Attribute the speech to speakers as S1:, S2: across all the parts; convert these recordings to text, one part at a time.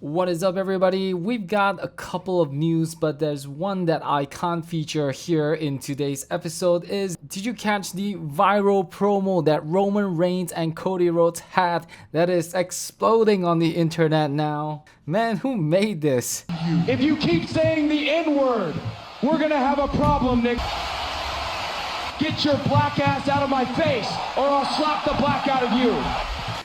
S1: What is up, everybody? We've got a couple of news, but there's one that I can't feature here in today's episode. Did you catch the viral promo that Roman Reigns and Cody Rhodes had that is exploding on the internet now? Man, who made this?
S2: If you keep saying the N-word, we're gonna have a problem, Nick. Get your black ass out of my face, or I'll slap the black out of you.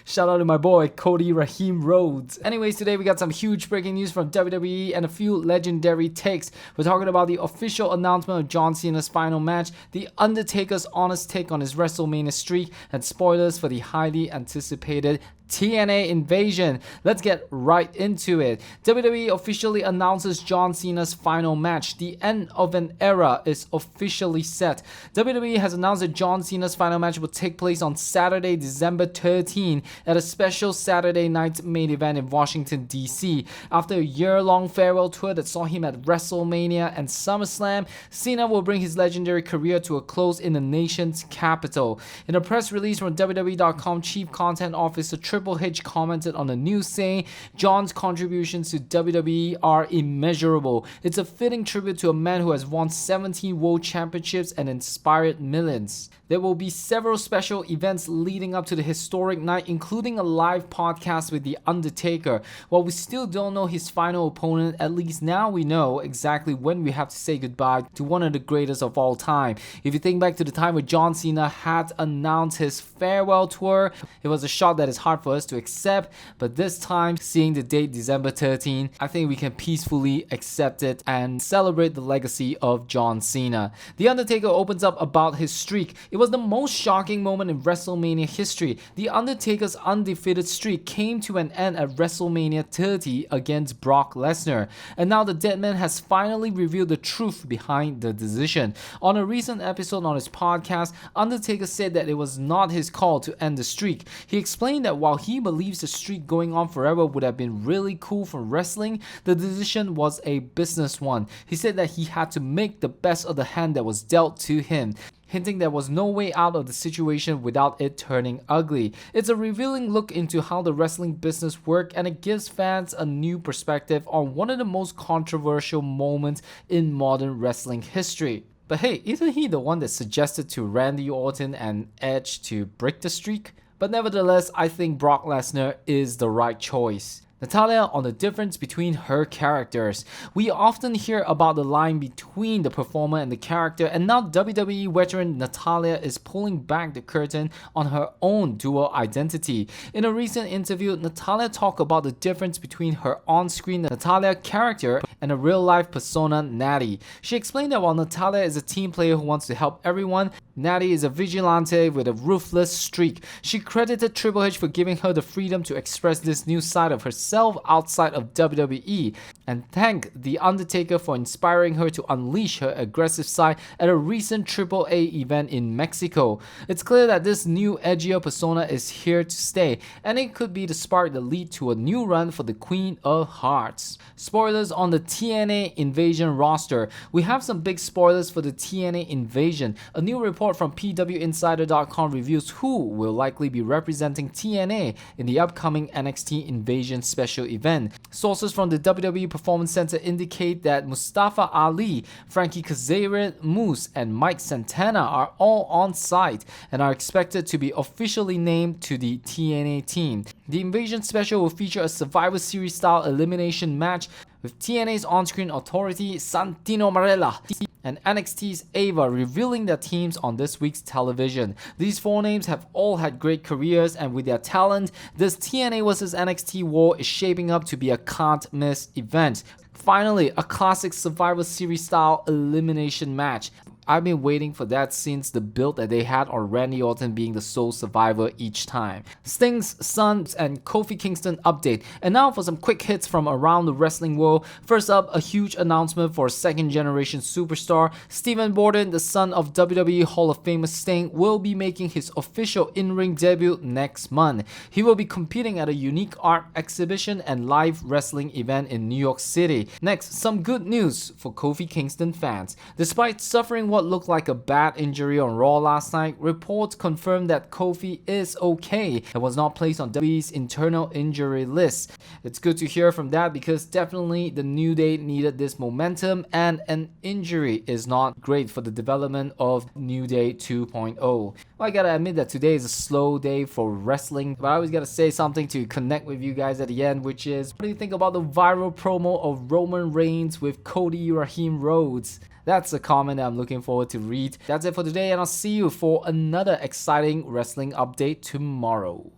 S1: Shout out to my boy, Cody Raheem Rhodes. Anyways, today we got some huge breaking news from WWE and a few legendary takes. We're talking about the official announcement of John Cena's final match, the Undertaker's honest take on his WrestleMania streak, and spoilers for the highly anticipated TNA invasion. Let's get right into it. WWE officially announces John Cena's final match. The end of an era is officially set. WWE has announced that John Cena's final match will take place on Saturday, December 13 at a special Saturday night main event in Washington, D.C. After a year-long farewell tour that saw him at WrestleMania and SummerSlam, Cena will bring his legendary career to a close in the nation's capital. In a press release from WWE.com, Chief Content Officer Triple H commented on the news saying, John's contributions to WWE are immeasurable. It's a fitting tribute to a man who has won 17 world championships and inspired millions. There will be several special events leading up to the historic night, including a live podcast with The Undertaker. While we still don't know his final opponent, at least now we know exactly when we have to say goodbye to one of the greatest of all time. If you think back to the time when John Cena had announced his farewell tour, it was a shot that is hard for us to accept, but this time, seeing the date December 13, I think we can peacefully accept it and celebrate the legacy of John Cena. The Undertaker opens up about his streak. It was the most shocking moment in WrestleMania history. The Undertaker's undefeated streak came to an end at WrestleMania 30 against Brock Lesnar, and now the dead man has finally revealed the truth behind the decision. On a recent episode on his podcast, Undertaker said that it was not his call to end the streak. He explained that while he believes the streak going on forever would have been really cool for wrestling, the decision was a business one. He said that he had to make the best of the hand that was dealt to him, hinting there was no way out of the situation without it turning ugly. It's a revealing look into how the wrestling business works, and it gives fans a new perspective on one of the most controversial moments in modern wrestling history. But hey, isn't he the one that suggested to Randy Orton and Edge to break the streak? But nevertheless, I think Brock Lesnar is the right choice. Natalya on the difference between her characters. We often hear about the line between the performer and the character, and now WWE veteran Natalya is pulling back the curtain on her own dual identity. In a recent interview, Natalya talked about the difference between her on-screen Natalya character and a real-life persona, Natty. She explained that while Natalya is a team player who wants to help everyone, Natty is a vigilante with a ruthless streak. She credited Triple H for giving her the freedom to express this new side of herself outside of WWE, and thanked The Undertaker for inspiring her to unleash her aggressive side at a recent AAA event in Mexico. It's clear that this new edgier persona is here to stay, and it could be the spark that lead to a new run for the Queen of Hearts. Spoilers on the TNA Invasion roster. We have some big spoilers for the TNA Invasion. A new report from PWInsider.com reveals who will likely be representing TNA in the upcoming NXT Invasion special event. Sources from the WWE Performance Center indicate that Mustafa Ali, Frankie Kazarian, Moose, and Mike Santana are all on site and are expected to be officially named to the TNA team. The Invasion special will feature a Survivor Series style elimination match with TNA's on-screen authority Santino Marella and NXT's Ava revealing their teams on this week's television. These four names have all had great careers, and with their talent, this TNA vs NXT war is shaping up to be a can't-miss event. Finally, a classic Survivor Series style elimination match. I've been waiting for that since the build that they had on Randy Orton being the sole survivor each time. Sting's, Sons, and Kofi Kingston update. And now for some quick hits from around the wrestling world. First up, a huge announcement for second generation superstar. Stephen Borden, the son of WWE Hall of Famer Sting, will be making his official in-ring debut next month. He will be competing at a unique art exhibition and live wrestling event in New York City. Next, some good news for Kofi Kingston fans. Despite suffering what what looked like a bad injury on Raw last night, reports confirmed that Kofi is okay and was not placed on WWE's internal injury list. It's good to hear from that because definitely the New Day needed this momentum, and an injury is not great for the development of New Day 2.0. Well, I gotta admit that today is a slow day for wrestling, but I always gotta say something to connect with you guys at the end, which is, what do you think about the viral promo of Roman Reigns with Cody Raheem Rhodes? That's a comment that I'm looking forward to read. That's it for today, and I'll see you for another exciting wrestling update tomorrow.